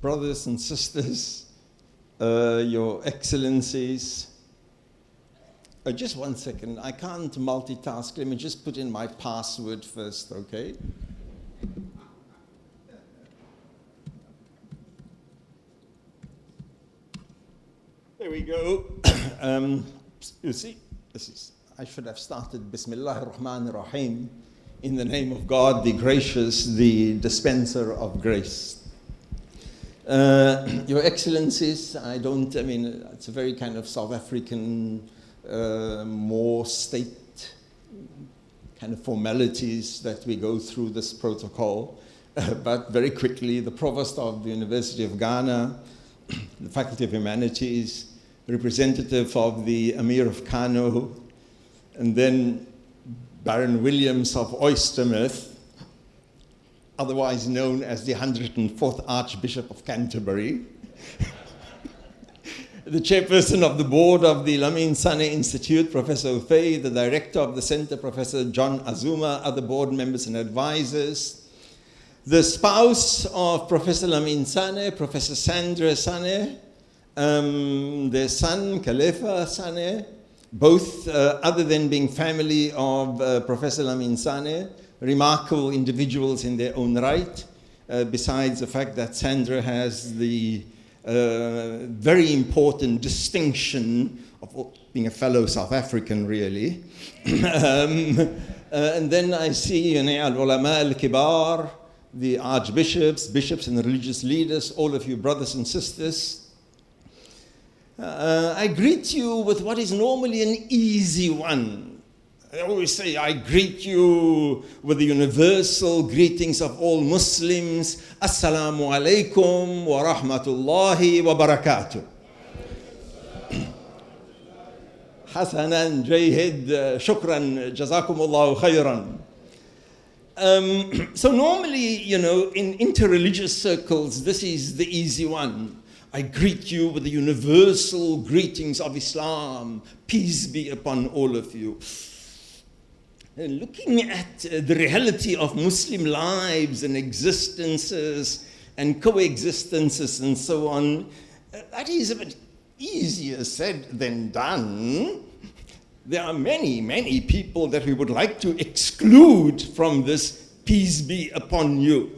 brothers and sisters, Your Excellencies. Just 1 second, I can't multitask. Let me just put in my password first, okay? There we go. You see, I should have started Bismillah ar-Rahman ar-Rahim, in the name of God, the gracious, the dispenser of grace. Your Excellencies, it's a very kind of South African, more state kind of formalities that we go through this protocol. But very quickly, the Provost of the University of Ghana, the Faculty of Humanities, representative of the Emir of Kano, and then Baron Williams of Oystermouth, otherwise known as the 104th Archbishop of Canterbury, the chairperson of the board of the Lamin Sane Institute, Professor Ufei, the director of the center, Professor John Azuma, other board members and advisors, the spouse of Professor Lamin Sane, Professor Sandra Sane, their son, Khalifa Sane, both, other than being family of Professor Lamin Sane, remarkable individuals in their own right, besides the fact that Sandra has the very important distinction of being a fellow South African, really. And then I see al-ulama al-kibar, the archbishops, bishops and religious leaders, all of you brothers and sisters. I greet you with what is normally an easy one. I always say, I greet you with the universal greetings of all Muslims. Assalamu alaikum wa rahmatullahi wa barakatuh. Hasanan, Jayhid, shukran, jazakumullahu khayran. So normally, in interreligious circles, this is the easy one. I greet you with the universal greetings of Islam. Peace be upon all of you. And looking at the reality of Muslim lives and existences and coexistences and so on, that is a bit easier said than done. There are many, many people that we would like to exclude from this peace be upon you.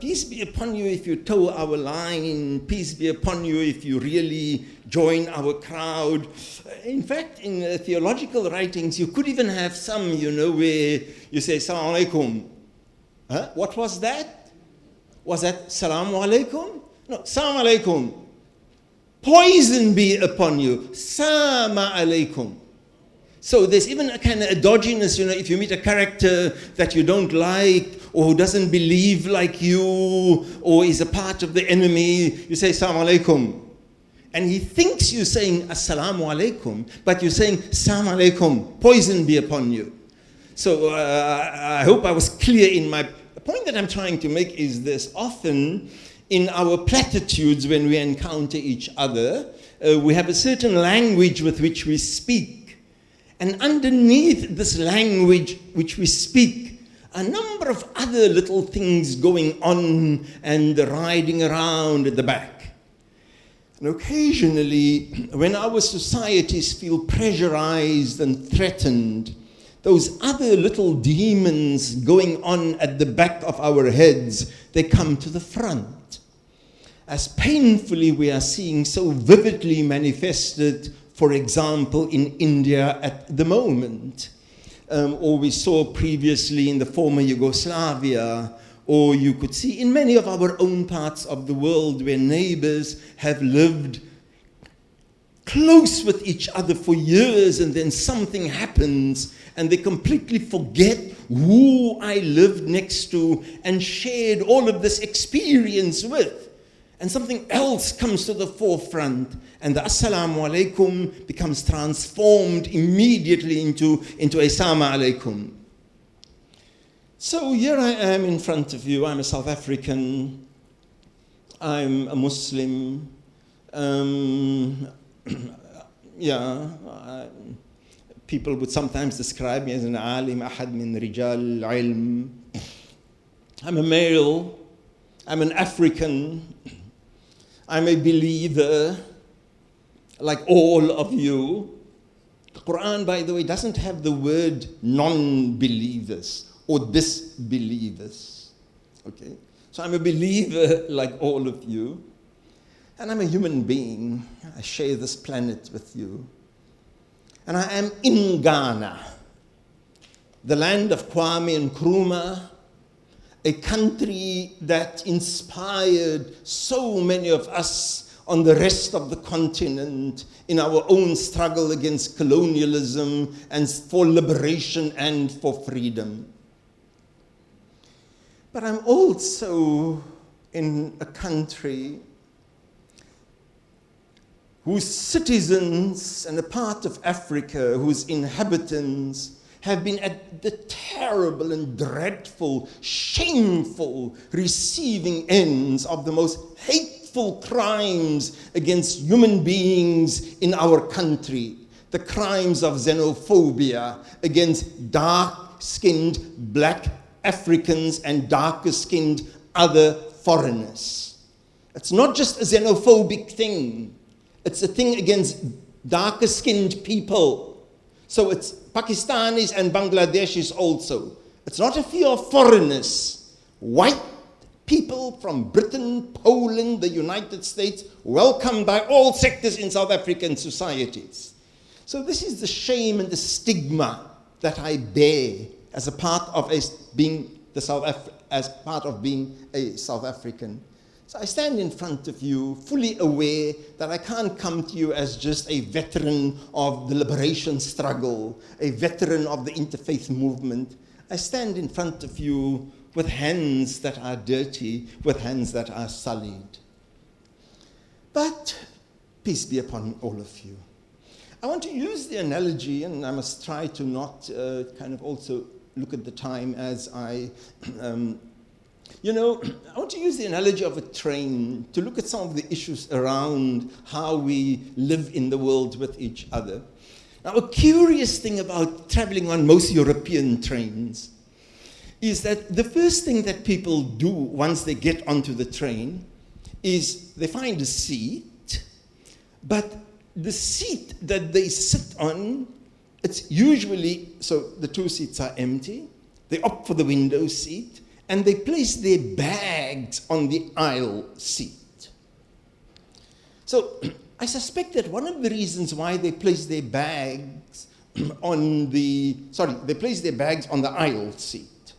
Peace be upon you if you toe our line. Peace be upon you if you really join our crowd. In fact, in theological writings, you could even have some, where you say, Assalamu alaikum. Huh? What was that? Was that Assalamu alaikum? No, Assalamu alaikum. Poison be upon you. Sama alaikum. So there's even a kind of endogenous, if you meet a character that you don't like, or who doesn't believe like you, or is a part of the enemy, you say, Assalamu alaikum. And he thinks you're saying, Assalamu alaikum, but you're saying, Assalamu alaikum, poison be upon you. So I hope I was clear in my... The point that I'm trying to make is this. Often, in our platitudes, when we encounter each other, we have a certain language with which we speak. And underneath this language which we speak, a number of other little things going on and riding around at the back. And occasionally, when our societies feel pressurized and threatened, those other little demons going on at the back of our heads, they come to the front. As painfully we are seeing so vividly manifested, for example, in India at the moment, or we saw previously in the former Yugoslavia, or you could see in many of our own parts of the world where neighbors have lived close with each other for years, and then something happens and they completely forget who I lived next to and shared all of this experience with. And something else comes to the forefront, and the Assalamu alaikum becomes transformed immediately into Assalamu alaikum. So here I am in front of you. I'm a South African. I'm a Muslim. People would sometimes describe me as an alim, ahad min rijal ilm. I'm a male. I'm an African. I'm a believer, like all of you. The Quran, by the way, doesn't have the word non-believers or disbelievers. Okay? So I'm a believer like all of you. And I'm a human being. I share this planet with you. And I am in Ghana, the land of Kwame Nkrumah, a country that inspired so many of us on the rest of the continent in our own struggle against colonialism and for liberation and for freedom. But I'm also in a country whose citizens and a part of Africa whose inhabitants have been at the terrible and dreadful, shameful receiving ends of the most hateful crimes against human beings in our country. The crimes of xenophobia against dark-skinned black Africans and darker-skinned other foreigners. It's not just a xenophobic thing. It's a thing against darker-skinned people. So it's Pakistanis and Bangladeshis also. It's not a fear of foreigners. White people from Britain, Poland, the United States, welcomed by all sectors in South African societies. So this is the shame and the stigma that I bear as a part of being a South African. So I stand in front of you fully aware that I can't come to you as just a veteran of the liberation struggle, a veteran of the interfaith movement. I stand in front of you with hands that are dirty, with hands that are sullied. But peace be upon all of you. I want to use the analogy, and I must try to not kind of also look at the time as I I want to use the analogy of a train to look at some of the issues around how we live in the world with each other. Now, a curious thing about traveling on most European trains is that the first thing that people do once they get onto the train is they find a seat, but the seat that they sit on, it's usually, so the two seats are empty, they opt for the window seat, and they place their bags on the aisle seat. So I suspect that one of the reasons why they place their bags on the aisle seat,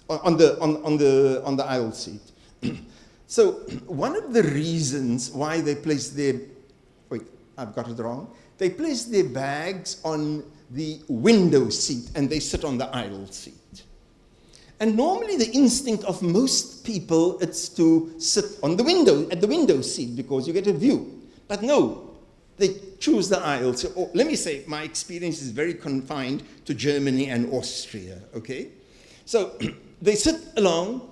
on the aisle seat. So one of the reasons why they place their, I've got it wrong. They place their bags on the window seat and they sit on the aisle seat. And normally the instinct of most people, it's to sit on the window, at the window seat, because you get a view. But no, they choose the aisle. So let me say, my experience is very confined to Germany and Austria, okay? So they sit along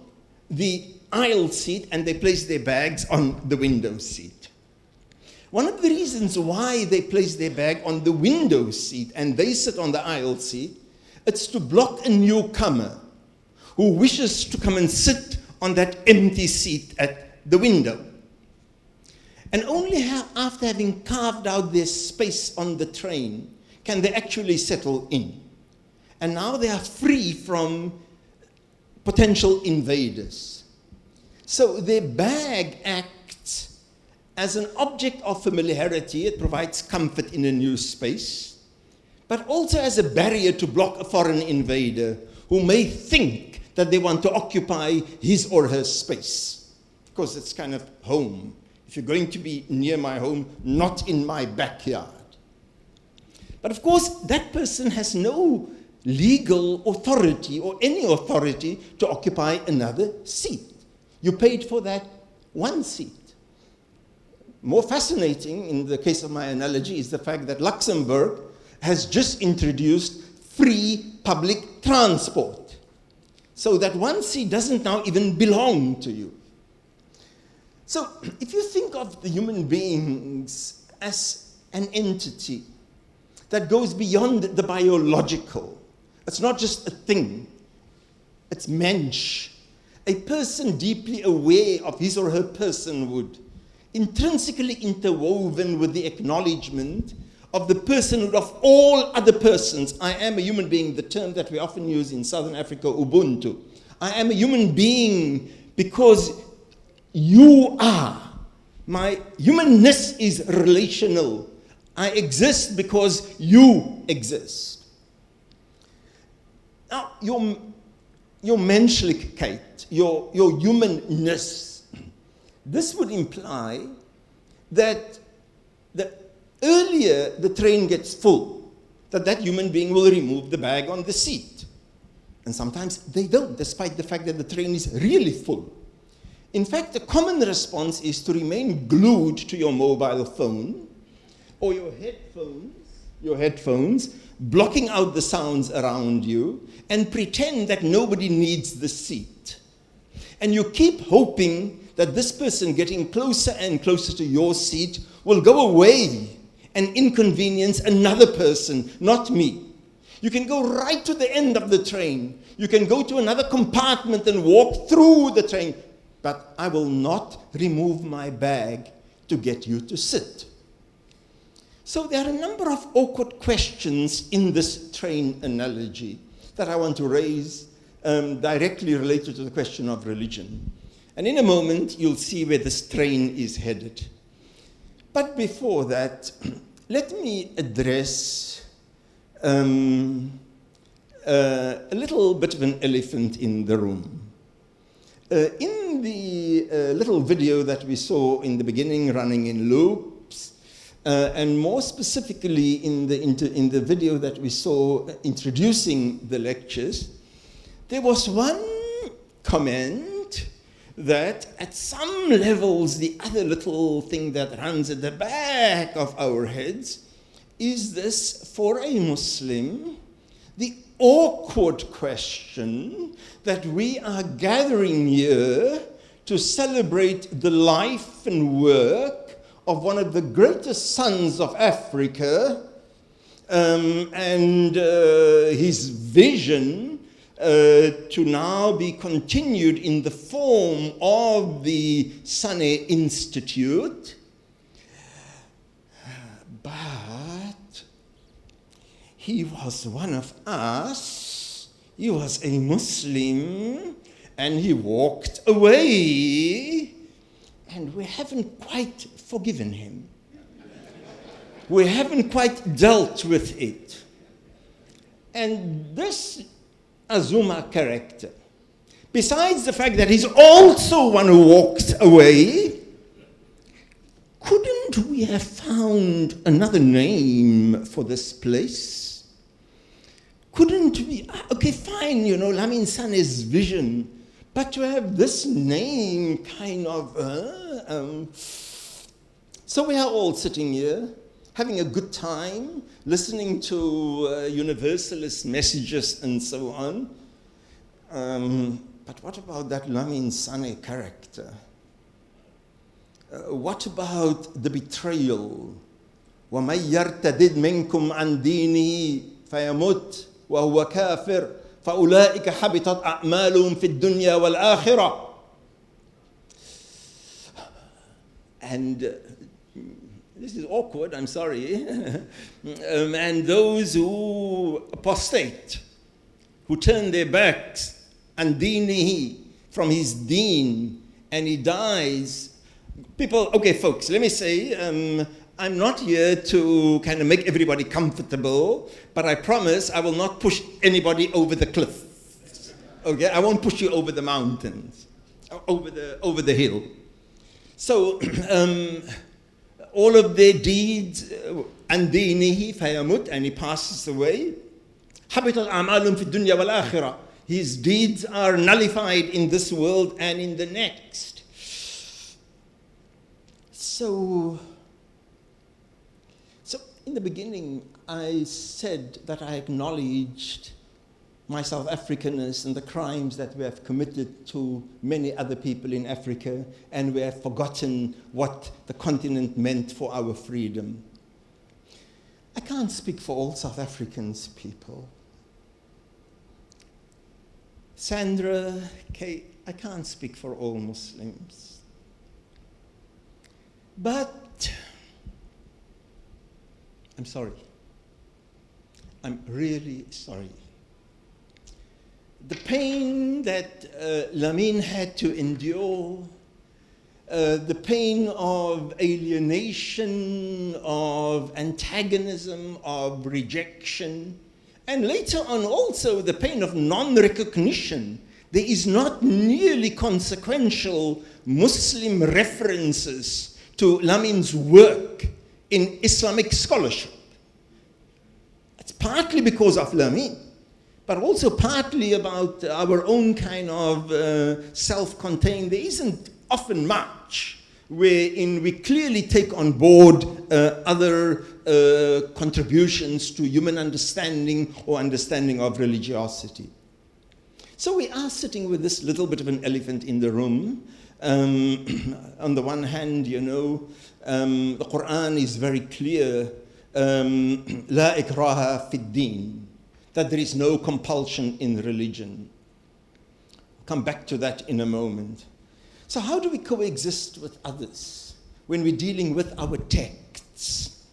the aisle seat and they place their bags on the window seat. One of the reasons why they place their bag on the window seat and they sit on the aisle seat, it's to block a newcomer who wishes to come and sit on that empty seat at the window. And only after having carved out their space on the train can they actually settle in. And now they are free from potential invaders. So their bag acts as an object of familiarity. It provides comfort in a new space, but also as a barrier to block a foreign invader who may think that they want to occupy his or her space, because it's kind of home. If you're going to be near my home, not in my backyard. But of course, that person has no legal authority or any authority to occupy another seat. You paid for that one seat. More fascinating, in the case of my analogy, is the fact that Luxembourg has just introduced free public transport. So that one seat doesn't now even belong to you. So if you think of the human beings as an entity that goes beyond the biological, it's not just a thing, it's mensch. a person deeply aware of his or her personhood, intrinsically interwoven with the acknowledgement of the personhood of all other persons. I am a human being, the term that we often use in Southern Africa, Ubuntu. I am a human being because you are. My humanness is relational. I exist because you exist. Now, your Menschlichkeit, your humanness, this would imply that the earlier the train gets full, that human being will remove the bag on the seat. And sometimes they don't, despite the fact that the train is really full. In fact, the common response is to remain glued to your mobile phone or your headphones, blocking out the sounds around you, and pretend that nobody needs the seat. And you keep hoping that this person getting closer and closer to your seat will go away and inconvenience another person, not me. You can go right to the end of the train. You can go to another compartment and walk through the train. But I will not remove my bag to get you to sit. So there are a number of awkward questions in this train analogy that I want to raise directly related to the question of religion. And in a moment, you'll see where this train is headed. But before that, let me address a little bit of an elephant in the room. In the little video that we saw in the beginning, running in loops, and more specifically in the video that we saw introducing the lectures, there was one comment that at some levels the other little thing that runs at the back of our heads is this: for a Muslim, the awkward question that we are gathering here to celebrate the life and work of one of the greatest sons of Africa, and his vision to now be continued in the form of the Sane Institute. But he was one of us. He was a Muslim, and he walked away, and we haven't quite forgiven him. We haven't quite dealt with it. And this Azuma character, besides the fact that he's also one who walked away, couldn't we have found another name for this place? Couldn't we? Okay, fine, Lamin Sane's vision, but to have this name kind of... So we are all sitting here, having a good time, listening to universalist messages and so on. But what about that Lamin Sane character? What about the betrayal? وَمَنْ يَرْتَدِدْ مِنْكُمْ عَنْ دِينِهِ فَيَمُتْ وَهُوَ كَافِرٌ فَأُولَٰئِكَ حَبِطَتْ أَعْمَالُهُمْ فِي الدُّنْيَا وَالْآخِرَةِ. And this is awkward, I'm sorry. And those who apostate, who turn their backs and dinihi, from his deen, and he dies. People, okay, folks, let me say, I'm not here to kind of make everybody comfortable, but I promise I will not push anybody over the cliff. Okay, I won't push you over the mountains, over the hill. So, all of their deeds, and dinihi fayamut, and he passes away. Habitat a'malum fi dunya wal akhirah. His deeds are nullified in this world and in the next. So in the beginning, I said that I acknowledged my South Africanness and the crimes that we have committed to many other people in Africa, and we have forgotten what the continent meant for our freedom. I can't speak for all South Africans people. Sandra, I can't speak for all Muslims. But I'm sorry. I'm really sorry. The pain that Lamin had to endure, the pain of alienation, of antagonism, of rejection, and later on also the pain of non-recognition. There is not nearly consequential Muslim references to Lamin's work in Islamic scholarship. It's partly because of Lamin, but also partly about our own kind of self-contained. There isn't often much wherein we clearly take on board other contributions to human understanding or understanding of religiosity. So we are sitting with this little bit of an elephant in the room. On the one hand, you know, the Quran is very clear, La ikraha fid din, that there is no compulsion in religion. I'll come back to that in a moment. So how do we coexist with others when we're dealing with our texts?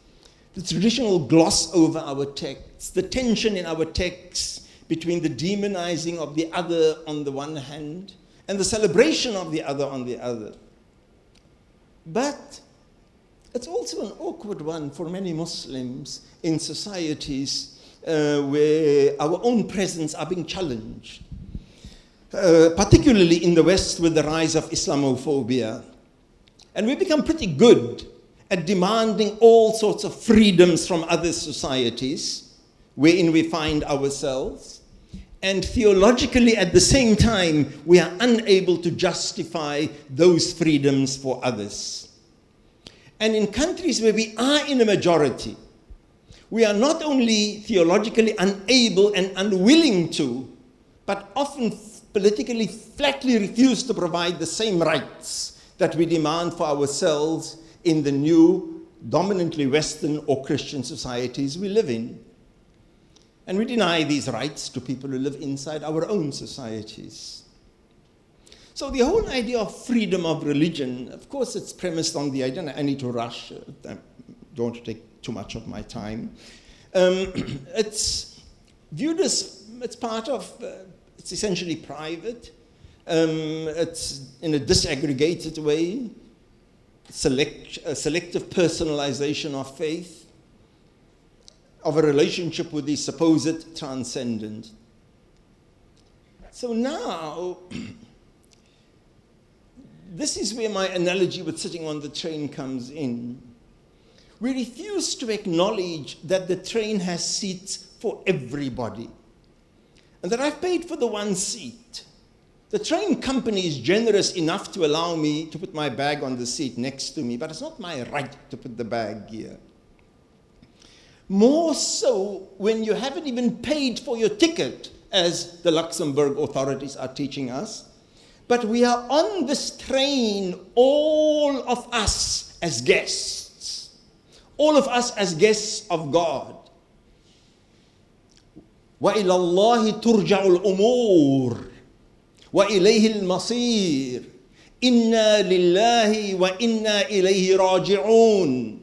The traditional gloss over our texts, the tension in our texts between the demonizing of the other on the one hand and the celebration of the other on the other. But it's also an awkward one for many Muslims in societies where our own presence are being challenged. Particularly in the West with the rise of Islamophobia. And we become pretty good at demanding all sorts of freedoms from other societies wherein we find ourselves. And theologically, at the same time, we are unable to justify those freedoms for others. And in countries where we are in a majority, we are not only theologically unable and unwilling to, but often politically flatly refuse to provide the same rights that we demand for ourselves in the new, dominantly Western or Christian societies we live in. And we deny these rights to people who live inside our own societies. So the whole idea of freedom of religion, of course, it's premised on the idea, I need to rush, I don't want to take too much of my time. It's viewed as, it's part of, it's essentially private. It's in a disaggregated way, selective personalization of faith, of a relationship with the supposed transcendent. So now, this is where my analogy with sitting on the train comes in. We refuse to acknowledge that the train has seats for everybody, and that I've paid for the one seat. The train company is generous enough to allow me to put my bag on the seat next to me, but it's not my right to put the bag here. More so when you haven't even paid for your ticket, as the Luxembourg authorities are teaching us. But we are on this train, all of us as guests. All of us as guests of God. وَإِلَى اللَّهِ تُرْجَعُ الْأُمُورِ وَإِلَيْهِ الْمَصِيرِ إِنَّا لِلَّهِ وَإِنَّا إِلَيْهِ رَاجِعُونَ.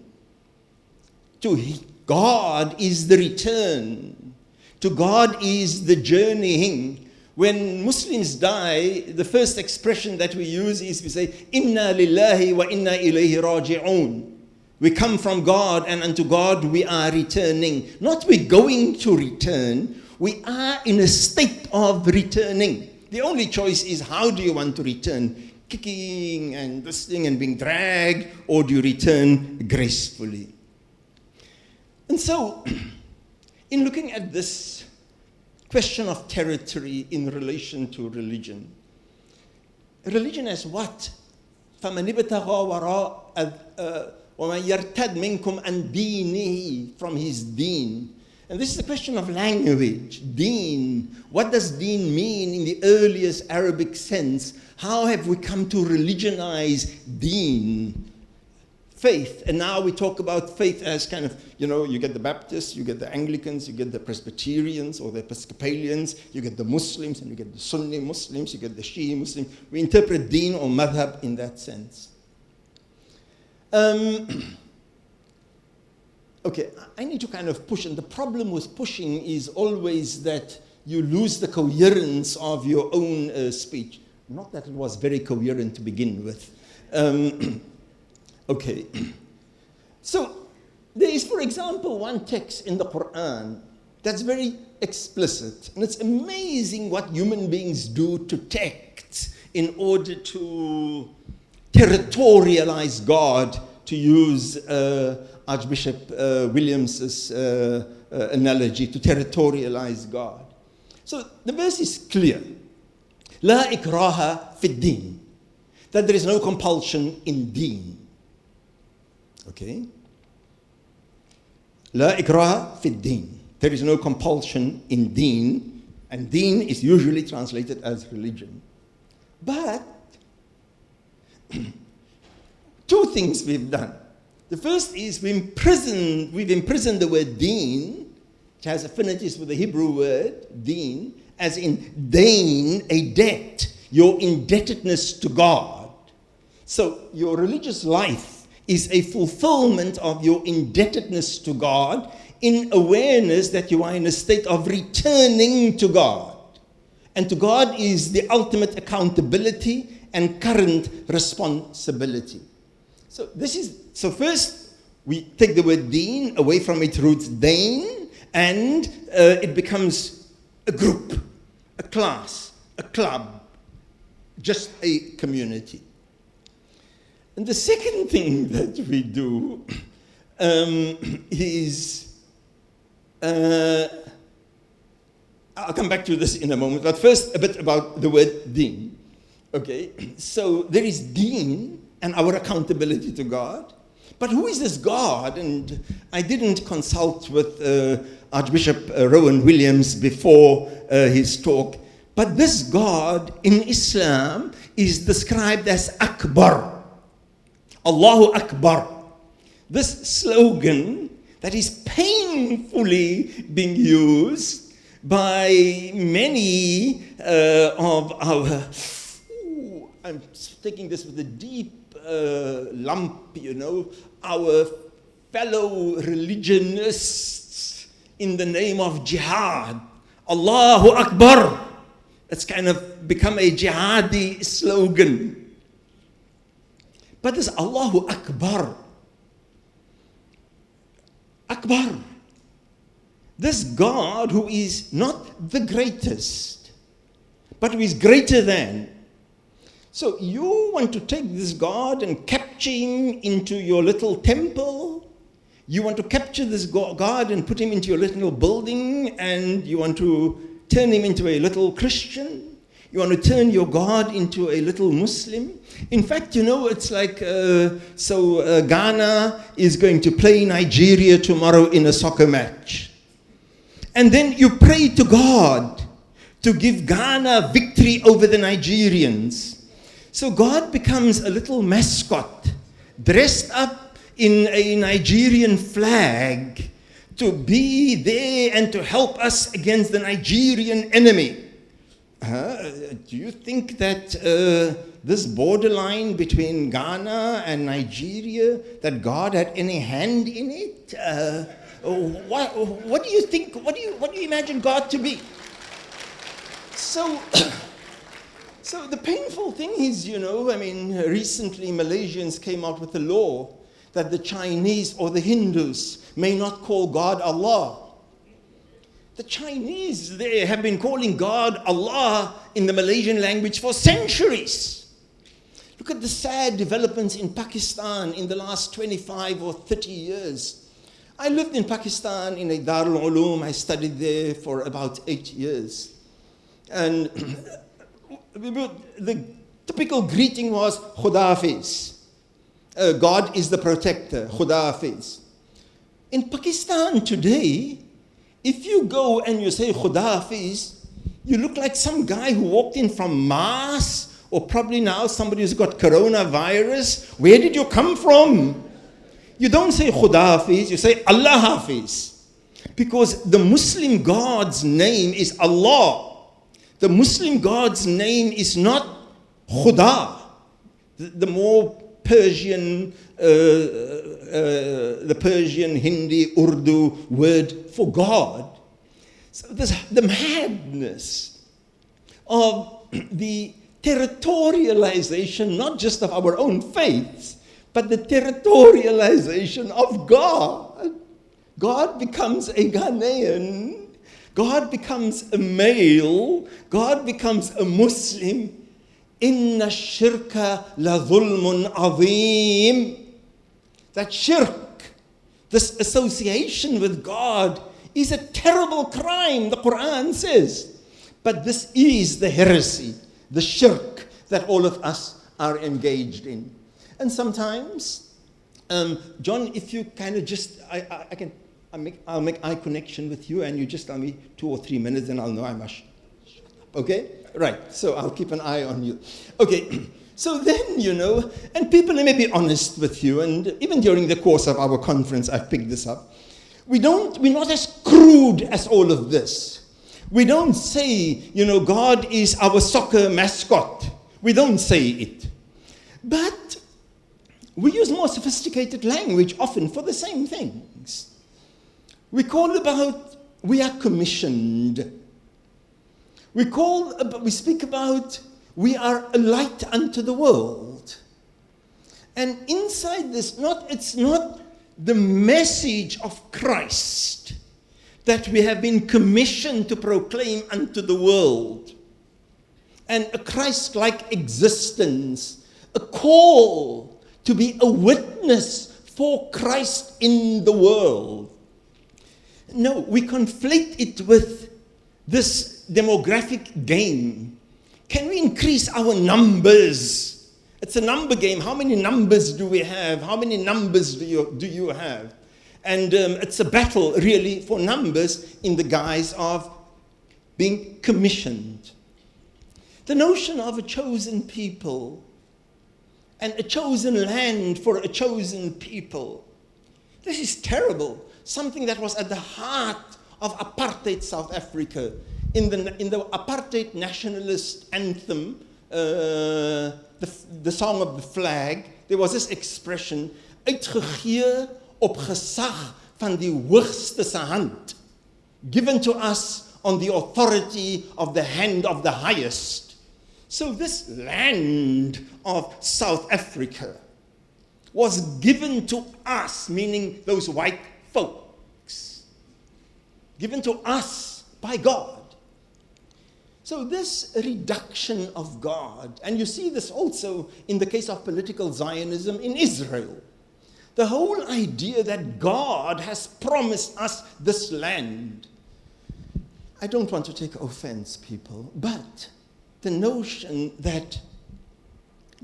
To God is the return. To God is the journeying. When Muslims die, the first expression that we use is we say, Inna lillahi wa inna ilayhi raji'un. We come from God and unto God we are returning. Not we're going to return, we are in a state of returning. The only choice is how do you want to return? Kicking and this thing and being dragged, or do you return gracefully? And so, in looking at this question of territory in relation to religion, religion as what? فَمَنِ ابْتَغَى وَرَاءَ وَمَنْ يَرْتَدْ مِنْكُمْ عَنْ دِينِهِ, from his deen. And this is a question of language, deen. What does deen mean in the earliest Arabic sense? How have we come to religionize deen? faith. And now we talk about faith as kind of, you get the Baptists, you get the Anglicans, you get the Presbyterians or the Episcopalians, you get the Muslims, and you get the Sunni Muslims, you get the Shia Muslims. We interpret deen or madhab in that sense. Okay, I need to kind of push, and the problem with pushing is always that you lose the coherence of your own speech. Not that it was very coherent to begin with. Okay. So there is, for example, one text in the Quran that's very explicit. And it's amazing what human beings do to texts in order to territorialize God, to use Archbishop Williams's analogy, to territorialize God. So the verse is clear. La ikraha fid din. That there is no compulsion in deen. Okay? La ikraha fid din. There is no compulsion in deen, and deen is usually translated as religion. But two things we've done. The first is we've imprisoned the word deen, which has affinities with the Hebrew word deen, as in dain, a debt, your indebtedness to God. So your religious life is a fulfillment of your indebtedness to God in awareness that you are in a state of returning to God. And to God is the ultimate accountability and current responsibility. So first, we take the word deen away from its roots dain, and it becomes a group, a class, a club, just a community. And the second thing that we do is, I'll come back to this in a moment, but first a bit about the word deen. Okay, so there is deen and our accountability to God. But who is this God? And I didn't consult with Archbishop Rowan Williams before his talk. But this God in Islam is described as Akbar. Allahu Akbar. This slogan that is painfully being used by many of our... I'm taking this with a deep lump, our fellow religionists in the name of jihad. Allahu Akbar. It's kind of become a jihadi slogan. But this Allahu Akbar. Akbar. This God who is not the greatest, but who is greater than. So you want to take this God and capture him into your little temple. You want to capture this God and put him into your little building, and you want to turn him into a little Christian. You want to turn your God into a little Muslim. In fact, it's like, Ghana is going to play Nigeria tomorrow in a soccer match. And then you pray to God to give Ghana victory over the Nigerians. So God becomes a little mascot, dressed up in a Nigerian flag to be there and to help us against the Nigerian enemy. Do you think that this borderline between Ghana and Nigeria, that God had any hand in it? What do you think? What do you imagine God to be? So the painful thing is, recently Malaysians came out with a law that the Chinese or the Hindus may not call God Allah. The Chinese, they have been calling God Allah in the Malaysian language for centuries. Look at the sad developments in Pakistan in the last 25 or 30 years. I lived in Pakistan in a Darul Uloom. I studied there for about 8 years. And the typical greeting was Khuda Hafiz. God is the protector, Khuda Hafiz. In Pakistan today, if you go and you say Khuda Hafiz, you look like some guy who walked in from Mars, or probably now somebody who's got coronavirus. Where did you come from? You don't say Khuda Hafiz, you say Allah Hafiz. Because the Muslim God's name is Allah. The Muslim God's name is not Khuda. The more Persian, the Persian, Hindi, Urdu word for God. So the madness of the territorialization, not just of our own faiths, but the territorialization of God. God becomes a Ghanaian, God becomes a male, God becomes a Muslim. Inna shirka la dhulmun azim. That shirk, this association with God, is a terrible crime, the Quran says. But this is the heresy, the shirk that all of us are engaged in. And sometimes, John, if you kind of just, I'll make eye connection with you, and you just tell me 2 or 3 minutes, and I'll know I must shut up. Okay? Right. So I'll keep an eye on you. Okay. So then, and people may be honest with you, and even during the course of our conference, I've picked this up. We're not as crude as all of this. We don't say, God is our soccer mascot. We don't say it. But we use more sophisticated language often for the same things. We are commissioned. We speak about, we are a light unto the world. And inside this, it's not the message of Christ that we have been commissioned to proclaim unto the world. And a Christ-like existence, a call to be a witness for Christ in the world. No, we conflate it with this demographic game. Can we increase our numbers? It's a number game. How many numbers do we have? How many numbers do you have? And it's a battle, really, for numbers in the guise of being commissioned. The notion of a chosen people and a chosen land for a chosen people. This is terrible. Something that was at the heart of apartheid South Africa. In the apartheid nationalist anthem, the song of the flag, there was this expression, uitgegee op gesag van die hoogste se hand, given to us on the authority of the hand of the highest. So this land of South Africa was given to us, meaning those white folks, given to us by God. So this reduction of God, and you see this also in the case of political Zionism in Israel. The whole idea that God has promised us this land. I don't want to take offense, people, but the notion that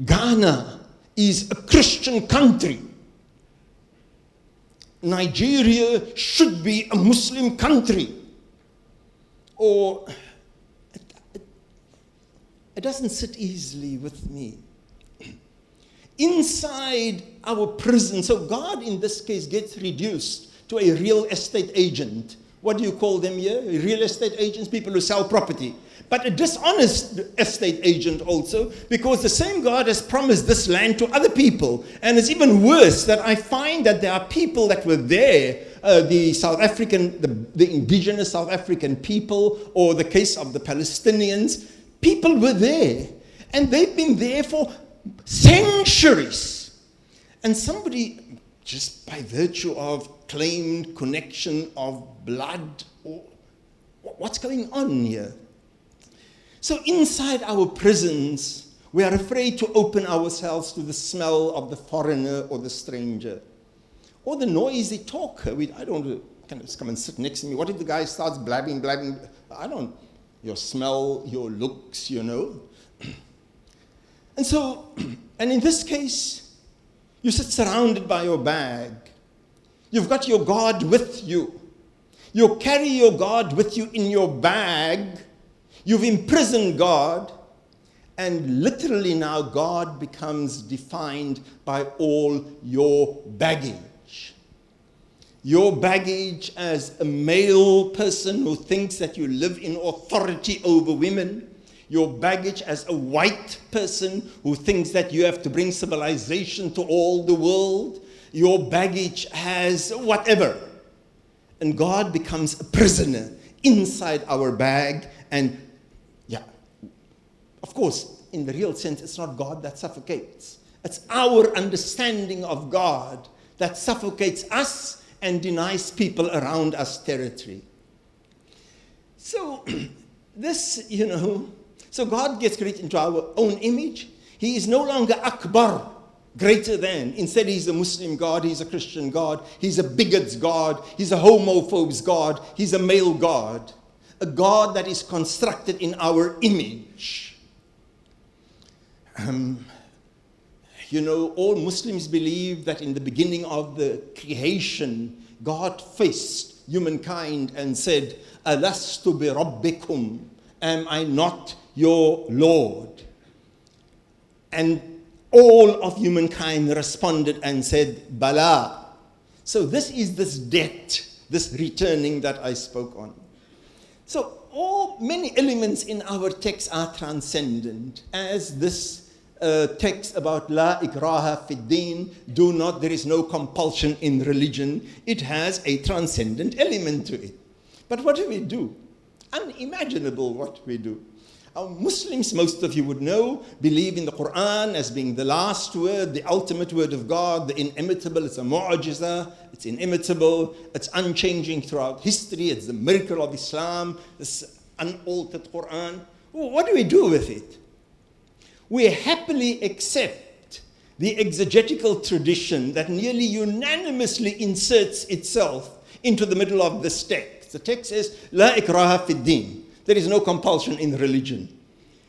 Ghana is a Christian country, Nigeria should be a Muslim country, or it doesn't sit easily with me. Inside our prison, so God in this case gets reduced to a real estate agent. What do you call them here? Real estate agents, people who sell property. But a dishonest estate agent also, because the same God has promised this land to other people. And it's even worse that I find that there are people that were there, the indigenous South African people, or the case of the Palestinians. People were there, and they've been there for centuries. And somebody, just by virtue of claimed connection of blood, or what's going on here? So inside our prisons, we are afraid to open ourselves to the smell of the foreigner or the stranger, or the noisy talker. I don't kind of come and sit next to me. What if the guy starts blabbing? Your smell, your looks, And so, and in this case, you sit surrounded by your bag. You've got your God with you. You carry your God with you in your bag. You've imprisoned God. And literally now God becomes defined by all your bagging. Your baggage as a male person who thinks that you live in authority over women. Your baggage as a white person who thinks that you have to bring civilization to all the world. Your baggage as whatever. And God becomes a prisoner inside our bag. And yeah, of course, in the real sense, it's not God that suffocates. It's our understanding of God that suffocates us and denies people around us territory. So this, so God gets created into our own image. He is no longer Akbar, greater than. Instead, he's a Muslim God, he's a Christian God, he's a bigot's God, he's a homophobe's God, he's a male God. A God that is constructed in our image. All Muslims believe that in the beginning of the creation, God faced humankind and said, Alastu bi rabbikum, am I not your Lord? And all of humankind responded and said, Bala. So this is this debt, this returning that I spoke on. So many elements in our text are transcendent, as this text about La ikraha fid din, there is no compulsion in religion. It has a transcendent element to it. But what do we do? Unimaginable what we do. Our Muslims, most of you would know, believe in the Quran as being the last word, the ultimate word of God, the inimitable. It's a mu'jiza, it's inimitable, it's unchanging throughout history, it's the miracle of Islam, this unaltered Quran. What do we do with it? We happily accept the exegetical tradition that nearly unanimously inserts itself into the middle of this text. The text says, La ikraha fid din. There is no compulsion in religion.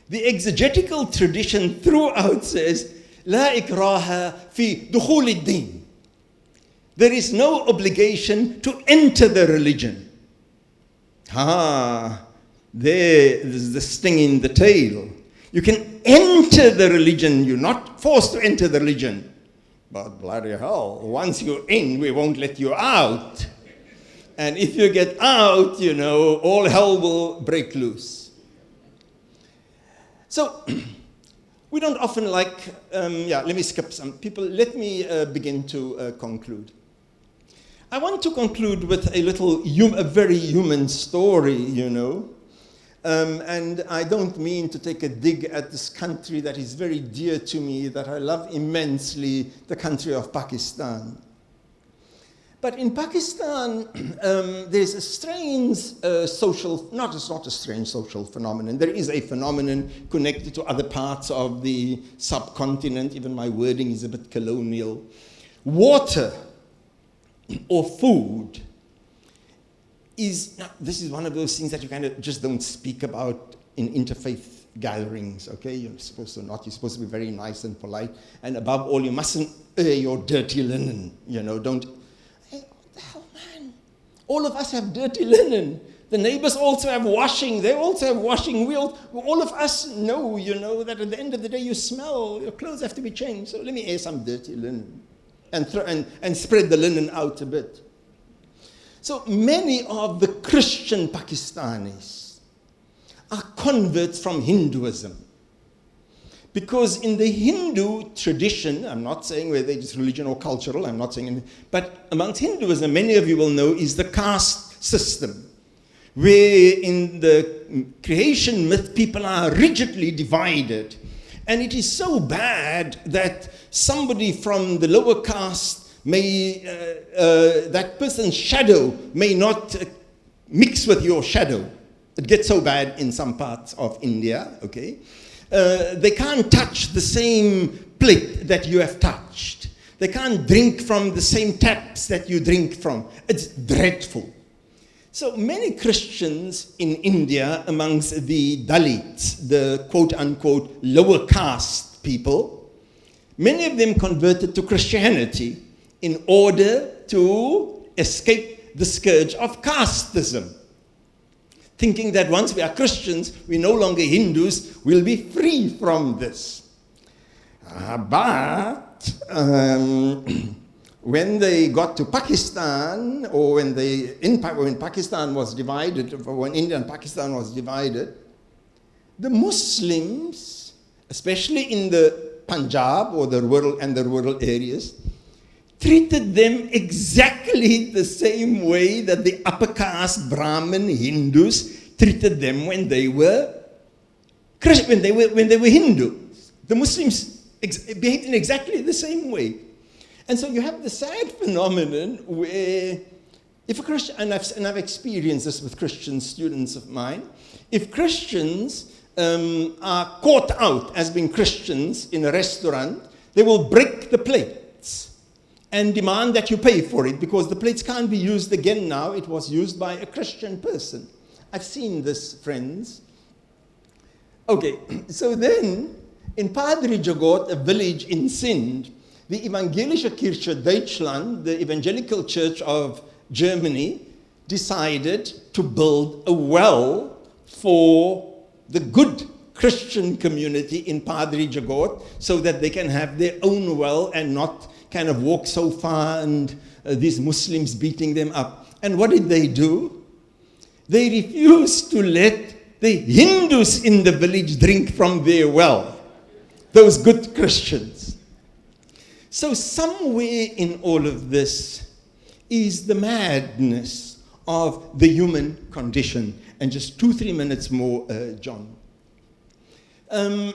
The exegetical tradition throughout says, La ikraha fi dukhul ad-din. There is no obligation to enter the religion. There's the sting in the tail. You can enter the religion. You're not forced to enter the religion. But bloody hell, once you're in, we won't let you out. And if you get out, all hell will break loose. So, we don't often like, let me skip some people. Let me begin to conclude. I want to conclude with a very human story, And I don't mean to take a dig at this country that is very dear to me, that I love immensely, the country of Pakistan. But in Pakistan, there's a strange it's not a strange social phenomenon. There is a phenomenon connected to other parts of the subcontinent. Even my wording is a bit colonial. Water or food this is one of those things that you kind of just don't speak about in interfaith gatherings, okay? You're supposed to be very nice and polite. And above all, you mustn't air your dirty linen, don't. Hey, what the hell, man? All of us have dirty linen. The neighbors also have washing. They also have washing. All of us know, that at the end of the day you smell. Your clothes have to be changed. So let me air some dirty linen and spread the linen out a bit. So many of the Christian Pakistanis are converts from Hinduism. Because in the Hindu tradition, I'm not saying whether it's religion or cultural, I'm not saying anything, but amongst Hinduism, many of you will know, is the caste system, where in the creation myth, people are rigidly divided. And it is so bad that somebody from the lower caste that person's shadow may not mix with your shadow. It gets so bad in some parts of India, okay? They can't touch the same plate that you have touched. They can't drink from the same taps that you drink from. It's dreadful. So many Christians in India, amongst the Dalits, the quote-unquote lower caste people, many of them converted to Christianity in order to escape the scourge of casteism, thinking that once we are Christians, we're no longer Hindus, we'll be free from this. But when they got to Pakistan, or when Pakistan was divided, when India and Pakistan was divided, the Muslims, especially in the Punjab or the rural areas, treated them exactly the same way that the upper caste Brahmin Hindus treated them when they were Hindus. The Muslims behaved in exactly the same way. And so you have the sad phenomenon where if a Christian, and I've experienced this with Christian students of mine, if Christians are caught out as being Christians in a restaurant, they will break the plates and demand that you pay for it because the plates can't be used again now. It was used by a Christian person. I've seen this, friends. Okay, so then in Padre Jagot, a village in Sindh, the Evangelische Kirche Deutschland, the evangelical church of Germany, decided to build a well for the good Christian community in Padre Jagot so that they can have their own well and not kind of walk so far and these Muslims beating them up. And what did they do? They refused to let the Hindus in the village drink from their well, those good Christians. So somewhere in all of this is the madness of the human condition. And just 2-3 minutes more, John. There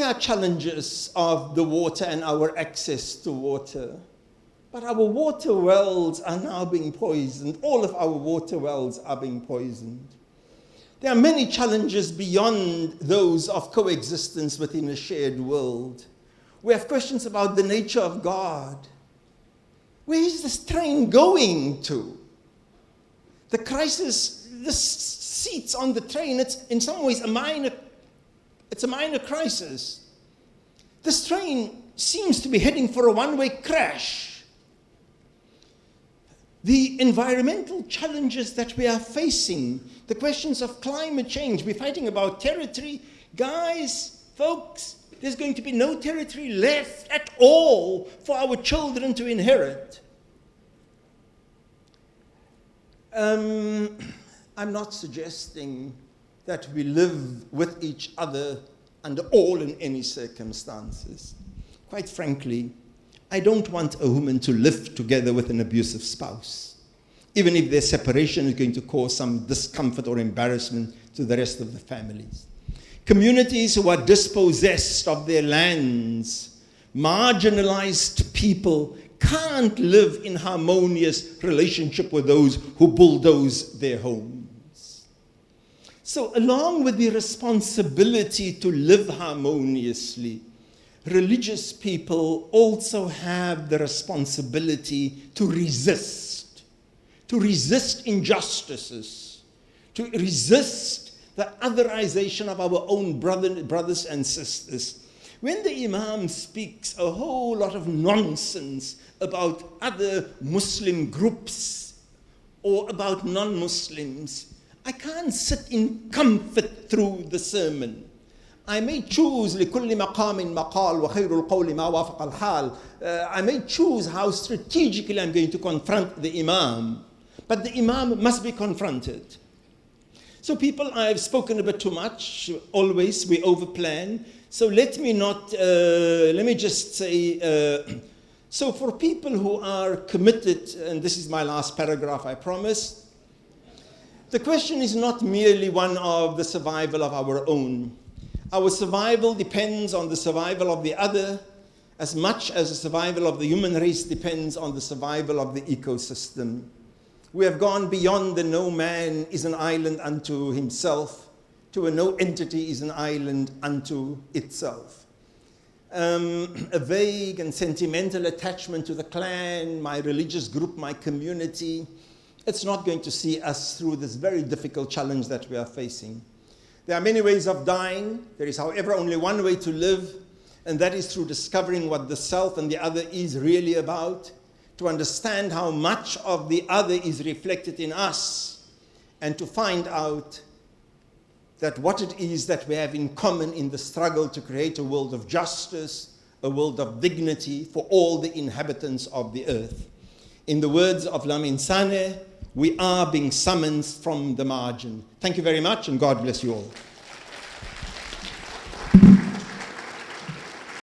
are challenges of the water and our access to water. But our water wells are now being poisoned. All of our water wells are being poisoned. There are many challenges beyond those of coexistence within a shared world. We have questions about the nature of God. Where is this train going to? The crisis, the seats on the train, it's in some ways a minor crisis. This train seems to be heading for a one-way crash. The environmental challenges that we are facing, the questions of climate change, we're fighting about territory. Guys, folks, there's going to be no territory left at all for our children to inherit. I'm not suggesting that we live with each other under all and any circumstances. Quite frankly, I don't want a woman to live together with an abusive spouse, even if their separation is going to cause some discomfort or embarrassment to the rest of the families. Communities who are dispossessed of their lands, marginalized people, can't live in harmonious relationship with those who bulldoze their homes. So along with the responsibility to live harmoniously, religious people also have the responsibility to resist injustices, to resist the otherization of our own brothers and sisters. When the Imam speaks a whole lot of nonsense about other Muslim groups or about non-Muslims, I can't sit in comfort through the sermon. I may choose لكل مقام مقال وخير القول ما وافق الحال. I may choose how strategically I'm going to confront the Imam, but the Imam must be confronted. So people, I've spoken a bit too much. Always we overplan. So let me just say, so for people who are committed, and this is my last paragraph, I promise, the question is not merely one of the survival of our own. Our survival depends on the survival of the other as much as the survival of the human race depends on the survival of the ecosystem. We have gone beyond the no man is an island unto himself to a no entity is an island unto itself. A vague and sentimental attachment to the clan, my religious group, my community, it's not going to see us through this very difficult challenge that we are facing. There are many ways of dying. There is, however, only one way to live, and that is through discovering what the self and the other is really about, to understand how much of the other is reflected in us, and to find out that what it is that we have in common in the struggle to create a world of justice, a world of dignity for all the inhabitants of the earth. In the words of Lamin Sane, we are being summoned from the margin. Thank you very much, and God bless you all.